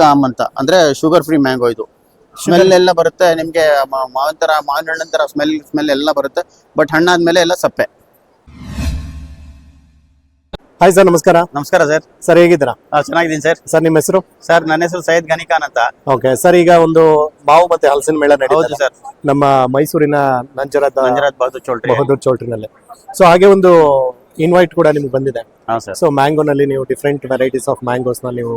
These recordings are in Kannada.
ಕಾಮ್ ಅಂತ ಅಂದ್ರೆ ಶುಗರ್ ಫ್ರೀ ಮ್ಯಾಂಗೋ ಇದು. ಸ್ಮೆಲ್ ಎಲ್ಲ ಬರುತ್ತೆ ನಿಮ್ಗೆ, ಮಾವಿನ ಹಣ್ಣಿನ ತರ ಸ್ಮೆಲ್ ಎಲ್ಲ ಬರುತ್ತೆ. ಬಟ್ ಹಣ್ಣಾದ್ಮೇಲೆ ಎಲ್ಲ ಸಪ್ಪೆ. ಹಾಯ್ ಸರ್, ನಮಸ್ಕಾರ. ನಮಸ್ಕಾರ ಸರ್. ಸರ್, ಹೇಗಿದ್ದೀರಾ? ಚೆನ್ನಾಗಿದ್ದೀನಿ ಸರ್. ಸರ್, ನಿಮ್ಮ ಹೆಸರು? ಸರ್, ನನ್ನ ಹೆಸರು ಸೈಯದ್ ಗನಿ ಖಾನ್ ಅಂತ. ಓಕೆ ಸರ್, ಈಗ ಒಂದು ಮಾವು ಮತ್ತೆ ಹಲಸಿನ ಮೇಳ ಹೌದು ನಡೀತದೆ ಸರ್, ನಮ್ಮ ಮೈಸೂರಿನ ನಂಜರಾದ ಬಹದ್ದೂರ್ ಚೌಲ್ಟ್ರಿನಲ್ಲಿ. ಸೊ ಹಾಗೆ ಒಂದು ಇನ್ವೈಟ್ ಕೂಡ ನಿಮ್ಗೆ ಬಂದಿದೆ. ಸೊ ಮ್ಯಾಂಗೋನಲ್ಲಿ ನೀವು ಡಿಫ್ರೆಂಟ್ ವೆರೈಟೀಸ್ ಆಫ್ ಮ್ಯಾಂಗೋಸ್ ನ ನೀವು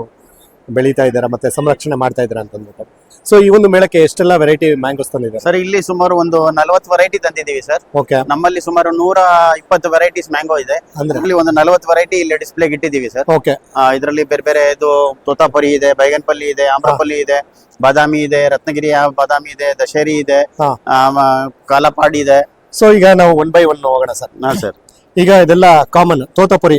ಬೆಳೀತಾ ಇದ್ದೀರಾ ಮತ್ತೆ ಸಂರಕ್ಷಣೆ ಮಾಡ್ತಾ ಇದ್ದೀರಾ ಅಂತ ಅಂದ್ಬಿಟ್ಟು. ಸೊ ಈ ಒಂದು ಮೇಳಕ್ಕೆ ಎಷ್ಟೆಲ್ಲ ವೆರೈಟಿ ಮ್ಯಾಂಗೋಸ್ ತಂದಿದ್ದಾರೆ ಸರ್? ಇಲ್ಲಿ ಸುಮಾರು ಒಂದು 40 ವೆರೈಟಿ ತಂದಿದ್ದೀವಿ ಸರ್. ಓಕೆ. ನಮ್ಮಲ್ಲಿ ಸುಮಾರು 120 ವೆರೈಟೀಸ್ ಮ್ಯಾಂಗೋ ಇದೆ. ಅಂದ್ರೆ ಒಂದು 40 ವೆರೈಟಿ ಇಲ್ಲಿ ಡಿಸ್ಪ್ಲೇಗೆ ಇಟ್ಟಿದ್ದೀವಿ ಸರ್. ಓಕೆ. ಇದರಲ್ಲಿ ಬೇರೆ ಬೇರೆ ಇದು ತೋತಾಪುರಿ ಇದೆ, ಬೈಗನ್ಪಲ್ಲಿ ಇದೆ, ಆಮ್ರಪಲ್ಲಿ ಇದೆ, ಬಾದಾಮಿ ಇದೆ, ರತ್ನಗಿರಿಯ ಬಾದಾಮಿ ಇದೆ, ದಶೇರಿ ಇದೆ, ಕಾಲಪಾಡಿ ಇದೆ. ಸೊ ಈಗ ನಾವು 1 by 1 ಹೋಗೋಣ ಸರ್. ಸರ್, ಈಗ ಇದೆಲ್ಲ ಕಾಮನ್ ತೋತಾಪುರಿ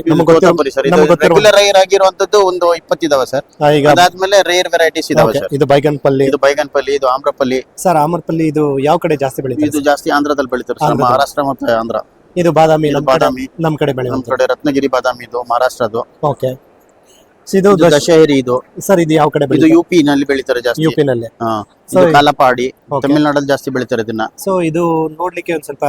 ರೆಗ್ಯುಲರ್ ರೈರ್ ಆಗಿರುವಂತದ್ದು ಒಂದು 20 ಇದಾವೆ ಸರ್. ಈಗ ಅದಾದ್ಮೇಲೆ ರೇರ್ ವೆರೈಟೀಸ್ ಇದಾವೆ ಸರ್. ಇದು ಬೈಗನ್ಪಲ್ಲಿ, ಇದು ಆಮ್ರಪಲ್ಲಿ. ಸರ್, ಆಮ್ರಪಲ್ಲಿ ಇದು ಯಾವ ಕಡೆ ಜಾಸ್ತಿ ಬೆಳೀತಾರೆ? ಇದು ಜಾಸ್ತಿ ಆಂಧ್ರದಲ್ಲಿ ಬೆಳೀತಾರೆ ಸರ್, ಮಹಾರಾಷ್ಟ್ರ ಮತ್ತೆ ಆಂಧ್ರ. ಇದು ಬಾದಾಮಿ ನಮ್ ಕಡೆ ನಮ್ ಕಡೆ ರತ್ನಗಿರಿ ಬಾದಾಮಿ, ಇದು ಮಹಾರಾಷ್ಟ್ರದು. ಓಕೆ. ಇದು ದಶೇರಿ. ಇದು ಸರ್, ಇದು ಯಾವ ಕಡೆ? ಇದು ಯುಪಿ ನಲ್ಲಿ ಬೆಳೀತಾರೆ ಜಾಸ್ತಿ. ಯುಪಿ ನಲ್ಲಿ. ಕಾಲಪಾಡಿ ತಮಿಳ್ನಾಡಲ್ಲಿ ಜಾಸ್ತಿ ಬೆಳೀತಾರೆ ಇದನ್ನ. ಸೊ ಇದು ನೋಡ್ಲಿಕ್ಕೆ ಒಂದ್ ಸ್ವಲ್ಪ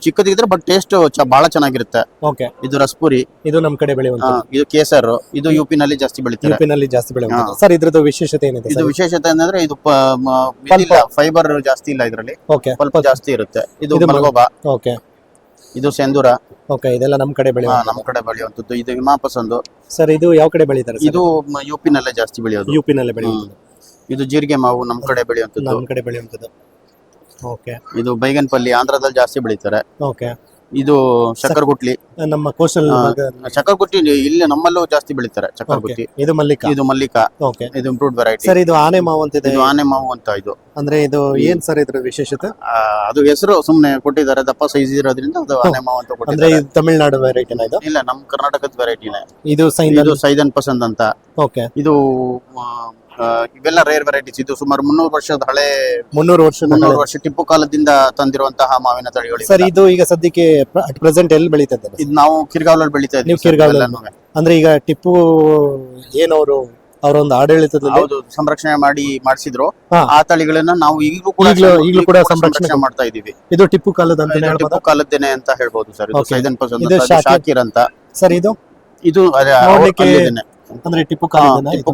ಚಿಕ್ಕದಿದ್ರೆ ಬಟ್ ಟೇಸ್ಟ್ ಬಹಳ ಚೆನ್ನಾಗಿರುತ್ತೆ. ಓಕೆ. ಇದು ರಸ್ಪುರಿ. ಇದು ನಮ್ ಕಡೆ ಬೆಳೆಯುವಂತ. ಇದು ಕೇಸರ್. ಇದು ಯುಪಿ ನಲ್ಲಿ ಜಾಸ್ತಿ ಬೆಳೀತಾರೆ. ಯುಪಿ ನಲ್ಲಿ ಜಾಸ್ತಿ ಬೆಳೆಯುವಂತ. ಸರ್, ಇದ್ರದ್ದು ವಿಶೇಷತೆ ಏನಿದೆ? ಇದು ವಿಶೇಷತೆ ಅಂದ್ರೆ ಇದು ಫೈಬರ್ ಜಾಸ್ತಿ ಇಲ್ಲ ಇದರಲ್ಲಿ. ಓಕೆ. ಸ್ವಲ್ಪ ಜಾಸ್ತಿ ಇರುತ್ತೆ. ಇದು ಮಲ್ಗೋಬಾ. ಓಕೆ. ಇದು ಸೆಂದೂರ. ಓಕೆ. ಇದೆಲ್ಲ ನಮ್ ಕಡೆ ಬೆಳೆಯುವಂತದ್ದು. ಇದು ಹಿಮಾಪಸಂದು. ಸರ್, ಇದು ಯಾವ ಕಡೆ ಬೆಳೀತಾರೆ? ಇದು ಯುಪಿ ನಲ್ಲೇ ಜಾಸ್ತಿ ಬೆಳೆಯೋದು. ಯುಪಿ ನಲ್ಲೇ ಬೆಳೆಯುವಂತದ್ದು. ಇದು ಜೀರಿಗೆ ಮಾವು ನಮ್ ಕಡೆ ಬೆಳೆಯುವಂತದ್ದು. ಓಕೆ. ಇದು ಬೈಗನ್ಪಲ್ಲಿ ಆಂಧ್ರದಲ್ಲಿ ಜಾಸ್ತಿ ಬೆಳೀತಾರೆ. ಓಕೆ. ಇದು ಶಕ್ಕರ್ಗುಟ್ಲಿ. ನಮ್ಮ ಕೋಸ್ಟಲ್ ಶಕ್ಕರ್ಗುಟ್ಟಿ ಇಲ್ಲಿ ನಮ್ಮಲ್ಲೂ ಜಾಸ್ತಿ ಬೆಳೀತಾರೆ. ಶಕ್ಕರ್ಗುಟ್ಟಿ. ಇದು ಮಲ್ಲಿಕಾ. ಓಕೆ. ಇದು ಇಂಪ್ರೂವ್ಡ್ ವೆರೈಟಿ. ಸರ್, ಇದು ಆನೆ ಮಾವು ಅಂತ ಇದೆ. ಇದು ಆನೆ ಮಾವು ಅಂತ. ಇದು ಅಂದ್ರೆ ಇದು ಏನ್ ಸರ್ ಇದ್ರ ವಿಶೇಷತೆ? ಅದು ಹೆಸರು ಸುಮ್ನೆ ಕೊಟ್ಟಿದ್ದಾರೆ, ದಪ್ಪ ಸೈಜ್ ಇರೋದ್ರಿಂದ ಅದು ಆನೆ ಮಾವು ಅಂತ ಕೊಟ್ಟಿದ್ದಾರೆ. ಅಂದ್ರೆ ಇದು ತಮಿಳ್ನಾಡು ವೆರೈಟಿನ? ಇದು ಇಲ್ಲ, ನಮ್ ಕರ್ನಾಟಕದ ವೆರೈಟಿನೇ. ಇದು ಸೈದನ್ ಪಸಂದ್ ಅಂತ. ಓಕೆ. ಇದು ಇವೆಲ್ಲ ರೇರ್ ವೆರೈಟೀಸ್. ಇದು ಸುಮಾರು 300 ವರ್ಷದ ಹಳೆ 300 ವರ್ಷ ಟಿಪ್ಪು ಕಾಲದಿಂದ ತಂದಿರುವಂತಹ ಮಾವಿನ ತಳಿಗಳು. ಸರ್, ಇದು ಈಗ ಸದ್ಯಕ್ಕೆ ಪ್ರೆಸೆಂಟ್ ಎಲ್ಲಿ ಬೆಳೀತಾ ಇದ್ದಾರೆ? ಇದು ನಾವು ಕಿರ್ಗಾವ್ಲಲ್ಲಿ ಬೆಳೀತಾ ಇದ್ದೀವಿ. ಅಂದ್ರೆ ಈಗ ಟಿಪ್ಪು ಏನವರು ಅವರ ಒಂದು ಆಡಳಿತದಲ್ಲಿ ಹೌದು ಸಂರಕ್ಷಣೆ ಮಾಡಿಸಿದ್ರು. ಆ ತಳಿಗಳನ್ನ ನಾವು ಈಗಲೂ ಕೂಡ ಸಂರಕ್ಷಣೆ ಮಾಡ್ತಾ ಇದೀವಿ. ಇದು ಟಿಪ್ಪು ಕಾಲದ ಟಿಪ್ಪು ಕಾಲದ್ದೇನೆ ಅಂತ ಹೇಳ್ಬೋದು ಸರ್. ಇದು ಸೈದನ್ ಪಸಂದ್, ಶಾಕಿರ್ ಅಂತ. ಸರ್, ಇದು ಅಂದ್ರೆ ಟಿಪ್ಪು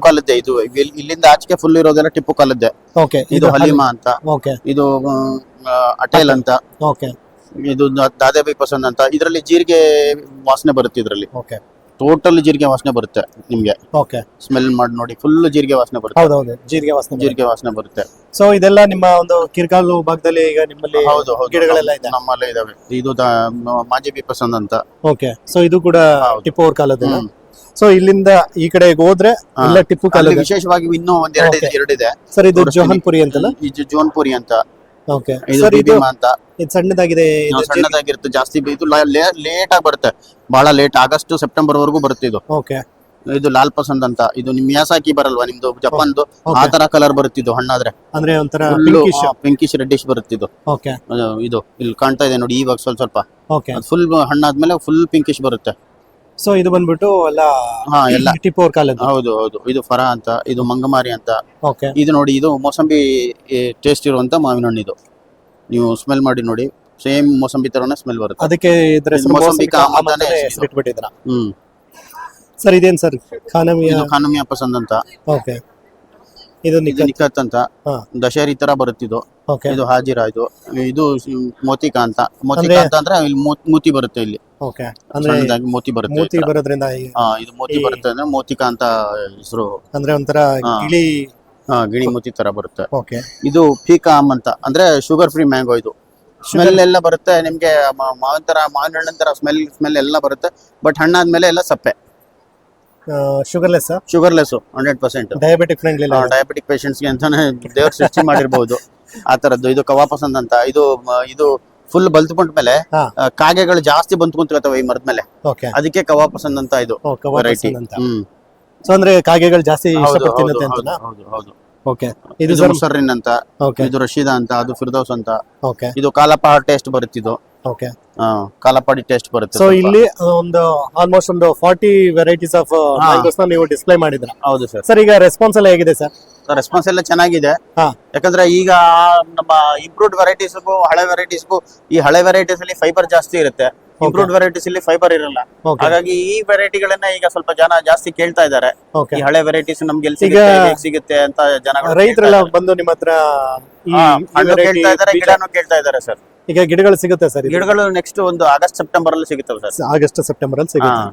ಕಾಲದ್ದೇ. ಇದು ಇಲ್ಲಿಂದ ಆಚೆಗೆ ಫುಲ್ ಇರೋದೆಲ್ಲ ಟಿಪ್ಪು ಕಾಲದ್ದೇ. ಇದು ಹಲೀಮಾ ಅಂತ. ಇದು ಅಟೇಲ್ ಅಂತ. ಇದು ದಾದೇಬಿ ಪಸಂದ್ ಅಂತ. ಇದರಲ್ಲಿ ಜೀರಿಗೆ ವಾಸನೆ ಬರುತ್ತೆ. ಇದರಲ್ಲಿ ಟೋಟಲ್ ಜೀರಿಗೆ ವಾಸನೆ ಬರುತ್ತೆ ನಿಮ್ಗೆ. ಸ್ಮೆಲ್ ಮಾಡಿ ನೋಡಿ, ಫುಲ್ ಜೀರಿಗೆ ವಾಸನೆ ಬರುತ್ತೆ. ಜೀರಿಗೆ ವಾಸನೆ ಬರುತ್ತೆ. ಸೊ ಇದೆಲ್ಲ ನಿಮ್ಮ ಒಂದು ಕಿರ್ಗಾಲು ಭಾಗದಲ್ಲಿ ಈಗ ನಿಮ್ಮಲ್ಲಿ ಗಿಡಗಳೆಲ್ಲ ಇದೆ? ನಮ್ಮಲ್ಲೇ ಇದಾವೆ. ಇದು ಮಾಜಿಬಿ ಪಸಂದ್ ಅಂತ. ಓಕೆ. ಸೊ ಇದು ಕೂಡ ಟಿಪ್ಪು ಅವ್ರ ಕಾಲದ. ಸೊ ಇಲ್ಲಿಂದ ಈ ಕಡೆ ಹೋದ್ರೆ ಎಲ್ಲ ಟಿಪ್ಪು ಕಾಲ. ವಿಶೇಷವಾಗಿ ಇನ್ನೂ ಒಂದ್ ಎರಡಿದೆ ಸರ್. ಇದು ಜೋಹನ್ಪುರಿ ಅಂತಲ್ಲ? ಇದು ಜೋನ್ಪುರಿ ಅಂತ. ಓಕೆ. ಸರ್, ಇದು ಸಣ್ಣದಾಗಿದೆ. ಸಣ್ಣದಾಗಿರುತ್ತೆ. ಜಾಸ್ತಿ ಇದು ಲೇಟ್ ಆಗಿ ಬರುತ್ತೆ, ಬಹಳ ಲೇಟ್. ಆಗಸ್ಟ್ ಸೆಪ್ಟೆಂಬರ್ ವರೆಗೂ ಬರುತ್ತೆ ಇದು. ಓಕೆ. ಇದು ಲಾಲ್ ಪಸಂದ್ ಅಂತ. ಇದು ನಿಮ್ ಮಿಯಾಸಾಕಿ ಬರಲ್ವಾ ನಿಮ್ದು ಜಪಾನ್ದು, ಆ ತರ ಕಲರ್ ಬರುತ್ತಿದ್ದು ಹಣ್ಣಾದ್ರೆ. ಅಂದ್ರೆ ಒಂಥರ ಪಿಂಕಿಶ್ ರೆಡ್ಡಿಶ್ ಬರುತ್ತಿದ್ದು. ಇದು ಇಲ್ಲಿ ಕಾಣ್ತಾ ಇದೆ ನೋಡಿ ಇವಾಗ ಸ್ವಲ್ಪ. ಫುಲ್ ಹಣ್ಣಾದ್ಮೇಲೆ ಫುಲ್ ಪಿಂಕಿಶ್ ಬರುತ್ತೆ. ಸೊ ಇದು ಬಂದ್ಬಿಟ್ಟು ಎಲ್ಲ ಟಿಪ್ಪು ಅವ್ರ ಕಾಲದ್ದು. ಹೌದು. ಇದು ಫರಾ ಅಂತ. ಇದು ಮಂಗಮಾರಿ ಅಂತ. ಓಕೆ. ಇದು ನೋಡಿ, ಇದು ಮೋಸಂಬಿ ಟೇಸ್ಟ್ ಇರುವಂತ ಮಾವಿನ ಹಣ್ಣು. ಇದು ನೀವು ಸ್ಮೆಲ್ ಮಾಡಿ ನೋಡಿ, ಸೇಮ್ ಮೋಸಂಬಿ ತರನೇ ಸ್ಮೆಲ್ ಬರುತ್ತೆ. ಅದಕ್ಕೆ ಮೋಸಂಬಿ ಇಟ್ಬಿಟ್ಟಿದ್ರ. ಸರ್, ಇದೇನ್ ಸರ್? ಖಾನಮಿಯಾ ಪಸಂದ್ ಅಂತ. ಓಕೆ. ಇದು ನಿಖತ್ ಅಂತ. ದಶೇರಿ ತರ ಬರುತ್ತಿದ್ದು. ಇದು ಹಾಜಿರಾ. ಇದು ಮೋತಿಕಾ ಅಂತ. ಅಂದ್ರೆ ಇಲ್ಲಿ ಮೂತಿ ಬರುತ್ತೆ. ಇಲ್ಲಿ ಮೋತಿ ಬರುತ್ತೆ. ಇದು ಮೋತಿ ಬರುತ್ತೆ ಅಂದ್ರೆ ಮೋತಿಕಾ ಅಂತ ಹೆಸರು. ಅಂದ್ರೆ ಒಂಥರ ಗಿಣಿ ಮೋತಿ ತರ ಬರುತ್ತೆ. ಇದು ಫೀಕಾ ಆಮ್ ಅಂತ. ಅಂದ್ರೆ ಶುಗರ್ ಫ್ರೀ ಮ್ಯಾಂಗೋ. ಇದು ಸ್ಮೆಲ್ ಎಲ್ಲ ಬರುತ್ತೆ ನಿಮ್ಗೆ, ಮಾವಿನ ಹಣ್ಣಿನ ತರ ಸ್ಮೆಲ್ ಎಲ್ಲ ಬರುತ್ತೆ. ಬಟ್ ಹಣ್ಣಾದ್ಮೇಲೆ ಎಲ್ಲ ಸಪ್ಪೆ. ಶುಗರ್ಲೆಸ್ 100%. ಡಯಾಬಿಟಿಕ್ ಪೇಷಂಟ್ಸ್ಗೆ ಅಂತಾನೆ ದೇವ್ರ ಸೃಷ್ಟಿ ಮಾಡಿರ್ಬೋದು ಆ ತರದ್ದು. ಇದು ಕವಾ ಪಸಂದ್ ಅಂತ. ಇದು ಫುಲ್ ಬಲ್ತ್ಕೊಂಡ ಮೇಲೆ ಕಾಗೆಗಳು ಜಾಸ್ತಿ ಬಂದ್ಕೊಂತಿರ್ತವೆ ಈ ಮರದ ಮೇಲೆ. ಅದಕ್ಕೆ ಕವಾ ಪಸಂದ್ ಅಂತ. ಇದು ವೆರೈಟಿ. ಸೊ ಅಂದ್ರೆ ಕಾಗೆಗಳು ಜಾಸ್ತಿ ಇಷ್ಟಪಡ್ತಿರುತ್ತೆ ಅಂತ. ಹೌದು. ಓಕೆ. ಇದು ಮುಸರ್ರಿನ್ ಅಂತ. ಇದು ರಶೀದಾ ಅಂತ. ಅದು ಫಿರ್ದೌಸ್ ಅಂತ. ಇದು ಕಾಲಪಹಾಡ್ ಟೇಸ್ಟ್ ಬರುತ್ತಿದ್ದು. ಓಕೆ ಕಾಲಪಾಡಿ ಟೇಸ್ಟ್ ಬರುತ್ತೆ ಸೊ ಸ್ವಲ್ಪ. ಇಲ್ಲಿ ಒಂದು ಆಲ್ಮೋಸ್ಟ್ ಒಂದು 40 ವೆರೈಟೀಸ್ ಆಫ್ ಮ್ಯಾಂಗೋಸ್ ನ ನೀವು ಡಿಸ್ಪ್ಲೇ ಮಾಡಿದ್ರ. ಹೌದು ಸರ್. ಸರ್ ಈಗ ರೆಸ್ಪಾನ್ಸ್ ಎಲ್ಲ ಹೇಗಿದೆ ಸರ್? ರೆಸ್ಪಾನ್ಸ್ ಎಲ್ಲ ಚೆನ್ನಾಗಿದೆ. ಹಾ. ಯಾಕಂದ್ರೆ ಈಗ ನಮ್ಮ ಇಂಪ್ರೂವ್ಡ್ ವೆರೈಟೀಸ್ಗೂ ಹಳೆ ವೆರೈಟೀಸ್ಗೂ, ಈ ಹಳೆ ವೆರೈಟೀಸ್ ಅಲ್ಲಿ ಫೈಬರ್ ಜಾಸ್ತಿ ಇರುತ್ತೆ, ಇಂಪ್ರೂವ್ಡ್ ವೆರೈಟೀಸ್ ಅಲ್ಲಿ ಫೈಬರ್ ಇರಲ್ಲ. Okay. ಹಾಗಾಗಿ ಈ ವೆರೈಟಿಗಳನ್ನ ಈಗ ಸ್ವಲ್ಪ ಜನ ಜಾಸ್ತಿ ಕೇಳ್ತಾ ಇದ್ದಾರೆ. Okay. ಈ ಹಳೆ ವೆರೈಟೀಸ್ ನಮ್ಗೆ ಎಲ್ಲಿ ಸಿಗುತ್ತೆ, ಹೇಗ್ ಸಿಗುತ್ತೆ ಅಂತ ಜನಗಳು ರೈತರೆಲ್ಲ ಬಂದು ನಿಮ್ಮ ಹತ್ರ ಈ ಹಣ್ಣು variety ಕೇಳ್ತಾ ಇದ್ದಾರೆ, ಬೀಜ- ಗಿಡನೂ ಕೇಳ್ತಾ ಇದ್ದಾರೆ ಸರ್. ಈಗ ಗಿಡಗಳು ಸಿಗುತ್ತೆ ಸರ್? ಗಿಡಗಳು ನೆಕ್ಸ್ಟ್ ಒಂದು ಆಗಸ್ಟ್ ಸೆಪ್ಟೆಂಬರ್ ಅಲ್ಲಿ ಸಿಗುತ್ತವೆ ಸರ್. ಆಗಸ್ಟ್ ಸೆಪ್ಟೆಂಬರ್ ಅಲ್ಲಿ ಸಿಗುತ್ತೆ.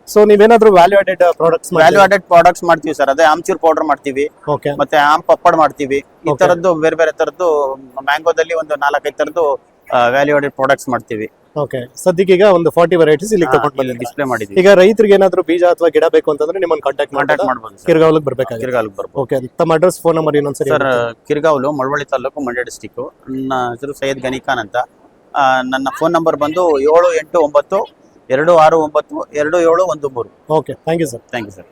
ಸೊ ನೀವೇನಾದ್ರೂ value added products value added products ಮಾಡ್ತೀವಿ ಸರ್. ಅದೇ ಆಮ್ಚೂರ್ ಪೌಡರ್ ಮಾಡ್ತೀವಿ, ಓಕೆ ಮತ್ತೆ ಆಮ್ ಪಪ್ಪಡ್ ಮಾಡ್ತೀವಿ. ಈ Okay. ತರದ್ದು ಬೇರೆ ಬೇರೆ ತರದ್ದು ಮ್ಯಾಂಗೋದಲ್ಲಿ ಒಂದು 4-5 ತರದ್ದು ವ್ಯಾಲ್ಯೂ ಆಡೆಡ್ ಪ್ರಾಡಕ್ಟ್ಸ್ ಮಾಡ್ತೀವಿ. ಓಕೆ ಸದ್ಯಕ್ಕೆ ಈಗ ಒಂದು 40 ವೆರೈಟೀಸ್ ಇಲ್ಲಿ ತಗೊಂಡು ಬಂದಿದ್ದೀವಿ. ಡಿಸ್ಪ್ಲೇ ಮಾಡಿದ್ವಿ. ಈಗ ರೈತರಿಗೆ ಏನಾದ್ರೂ ಬೀಜ ಅಥವಾ ಗಿಡ ಬೇಕು ಅಂತಂದ್ರೆ ನಿಮ್ಮನ್ನ ಕಾಂಟ್ಯಾಕ್ಟ್ ಕಾಂಟ್ಯಾಕ್ಟ್ ಮಾಡ್ಬೋದು ಸರ್. ಕಿರ್ಗಾವ್ಲಿಗೆ ಬರ್ಬೇಕಾಗುತ್ತೆ. ಕಿರ್ಗಾಲ್ಗೆ ಬರ್ಬೋದು ಓಕೆ ತಮ್ಮ ಅಡ್ರೆಸ್ ಫೋನ್ ನಂಬರ್ ಇನ್ನೊಂದ್ಸರಿ ಸರ್. ಕಿರ್ಗಾವ್ಲು ಮಳವಳ್ಳಿ ತಾಲೂಕು, ಮಂಡ್ಯ ಡಿಸ್ಟಿಕ್. ನನ್ನ ಹೆಸರು ಸೈಯದ್ ಗನಿ ಖಾನ್ ಅಂತ. ನನ್ನ ಫೋನ್ ನಂಬರ್ ಬಂದು 789 269 2713. Okay thank you sir. Thank you sir.